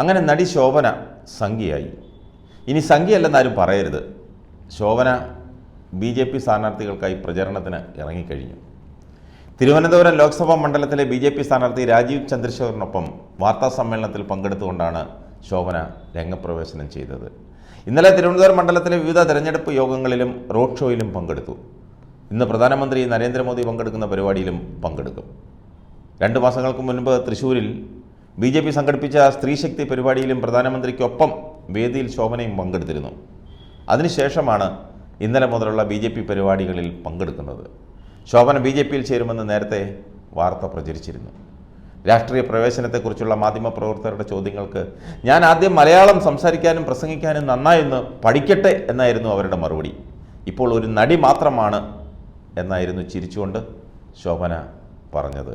അങ്ങനെ നടി ശോഭന സംഖ്യയായി. ഇനി സംഖ്യയല്ലെന്നാരും പറയരുത്. ശോഭന BJP സ്ഥാനാർത്ഥികൾക്കായി പ്രചരണത്തിന് ഇറങ്ങിക്കഴിഞ്ഞു. തിരുവനന്തപുരം ലോക്സഭാ മണ്ഡലത്തിലെ BJP സ്ഥാനാർത്ഥി രാജീവ് ചന്ദ്രശേഖറിനൊപ്പം വാർത്താസമ്മേളനത്തിൽ പങ്കെടുത്തുകൊണ്ടാണ് ശോഭന രംഗപ്രവേശനം ചെയ്തത്. ഇന്നലെ തിരുവനന്തപുരം മണ്ഡലത്തിലെ വിവിധ തെരഞ്ഞെടുപ്പ് യോഗങ്ങളിലും റോഡ് ഷോയിലും പങ്കെടുത്തു. ഇന്ന് പ്രധാനമന്ത്രി നരേന്ദ്രമോദി പങ്കെടുക്കുന്ന പരിപാടിയിലും പങ്കെടുക്കും. 2 മാസങ്ങൾക്ക് മുൻപ് തൃശ്ശൂരിൽ BJP സംഘടിപ്പിച്ച സ്ത്രീശക്തി പരിപാടിയിലും പ്രധാനമന്ത്രിക്കൊപ്പം വേദിയിൽ ശോഭനയും പങ്കെടുത്തിരുന്നു. അതിനുശേഷമാണ് ഇന്നലെ മുതലുള്ള BJP പരിപാടികളിൽ പങ്കെടുക്കുന്നത്. ശോഭന BJPയിൽ ചേരുമെന്ന് നേരത്തെ വാർത്ത പ്രചരിച്ചിരുന്നു. രാഷ്ട്രീയ പ്രവേശനത്തെക്കുറിച്ചുള്ള മാധ്യമപ്രവർത്തകരുടെ ചോദ്യങ്ങൾക്ക് ഞാൻ ആദ്യം മലയാളം സംസാരിക്കാനും പ്രസംഗിക്കാനും നന്നായൊന്ന് പഠിക്കട്ടെ എന്നായിരുന്നു അവരുടെ മറുപടി. ഇപ്പോൾ ഒരു നടി മാത്രമാണ് എന്നായിരുന്നു ചിരിച്ചുകൊണ്ട് ശോഭന പറഞ്ഞത്.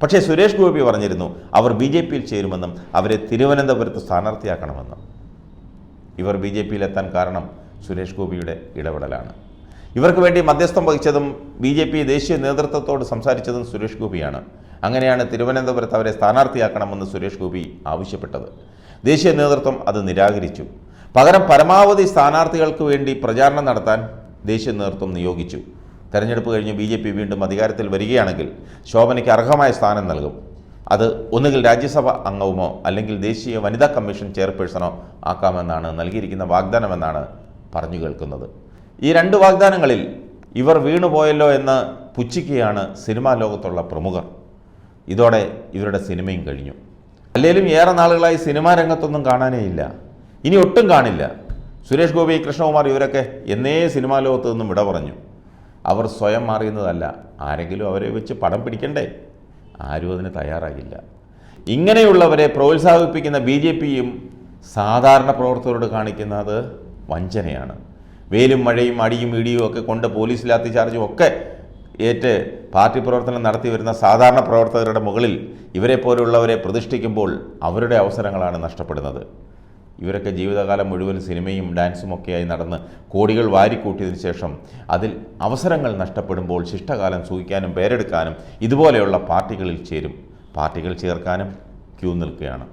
പക്ഷേ സുരേഷ് ഗോപി പറഞ്ഞിരുന്നു അവർ BJPയിൽ ചേരുമെന്നും അവരെ തിരുവനന്തപുരത്ത് സ്ഥാനാർത്ഥിയാക്കണമെന്നും. ഇവർ BJPയിലെത്താൻ കാരണം സുരേഷ് ഗോപിയുടെ ഇടപെടലാണ്. ഇവർക്ക് വേണ്ടി മധ്യസ്ഥം വഹിച്ചതും BJP ദേശീയ നേതൃത്വത്തോട് സംസാരിച്ചതും സുരേഷ് ഗോപിയാണ്. അങ്ങനെയാണ് തിരുവനന്തപുരത്ത് അവരെ സ്ഥാനാർത്ഥിയാക്കണമെന്ന് സുരേഷ് ഗോപി ആവശ്യപ്പെട്ടത്. ദേശീയ നേതൃത്വം അത് നിരാകരിച്ചു. പകരം പരമാവധി സ്ഥാനാർത്ഥികൾക്ക് വേണ്ടി പ്രചാരണം നടത്താൻ ദേശീയ നേതൃത്വം നിയോഗിച്ചു. തെരഞ്ഞെടുപ്പ് കഴിഞ്ഞ് BJP വീണ്ടും അധികാരത്തിൽ വരികയാണെങ്കിൽ ശോഭനയ്ക്ക് അർഹമായ സ്ഥാനം നൽകും. അത് ഒന്നുകിൽ രാജ്യസഭ അംഗവുമോ അല്ലെങ്കിൽ ദേശീയ വനിതാ കമ്മീഷൻ ചെയർപേഴ്സണോ ആക്കാമെന്നാണ് നൽകിയിരിക്കുന്ന വാഗ്ദാനമെന്നാണ് പറഞ്ഞു കേൾക്കുന്നത്. ഈ 2 വാഗ്ദാനങ്ങളിൽ ഇവർ വീണുപോയല്ലോ എന്ന് പുച്ഛിക്കുകയാണ് സിനിമാ ലോകത്തുള്ള പ്രമുഖർ. ഇതോടെ ഇവരുടെ സിനിമയും കഴിഞ്ഞു. അല്ലെങ്കിലും ഏറെ നാളുകളായി സിനിമാ രംഗത്തൊന്നും കാണാനേ ഇല്ല. ഇനി ഒട്ടും കാണില്ല. സുരേഷ് ഗോപി, കൃഷ്ണകുമാർ ഇവരൊക്കെ എന്നേ സിനിമാ ലോകത്ത് നിന്നും വിട പറഞ്ഞു. അവർ സ്വയം മാറിയുന്നതല്ല, ആരെങ്കിലും അവരെ വെച്ച് പടം പിടിക്കണ്ടേ? ആരും അതിന് തയ്യാറാകില്ല. ഇങ്ങനെയുള്ളവരെ പ്രോത്സാഹിപ്പിക്കുന്ന BJPയും സാധാരണ പ്രവർത്തകരോട് കാണിക്കുന്നത് വഞ്ചനയാണ്. വെയിലും മഴയും അടിയും ഇടിയും ഒക്കെ കൊണ്ട് പോലീസ് ലാത്തി ചാർജും ഒക്കെ ഏറ്റ് പാർട്ടി പ്രവർത്തനം നടത്തി വരുന്ന സാധാരണ പ്രവർത്തകരുടെ മുകളിൽ ഇവരെ പോലുള്ളവരെ പ്രതിഷ്ഠിക്കുമ്പോൾ അവരുടെ അവസരങ്ങളാണ് നഷ്ടപ്പെടുന്നത്. ഇവരൊക്കെ ജീവിതകാലം മുഴുവൻ സിനിമയും ഡാൻസും ഒക്കെയായി നടന്ന് കോടികൾ വാരിക്കൂട്ടിയതിനു ശേഷം അതിൽ അവസരങ്ങൾ നഷ്ടപ്പെടുമ്പോൾ ശിഷ്ടകാലം സൂഹിക്കാനും പേരെടുക്കാനും ഇതുപോലെയുള്ള പാർട്ടികളിൽ ചേരും. പാർട്ടികൾ ചേർക്കാനും ക്യൂ നിൽക്കുകയാണ്.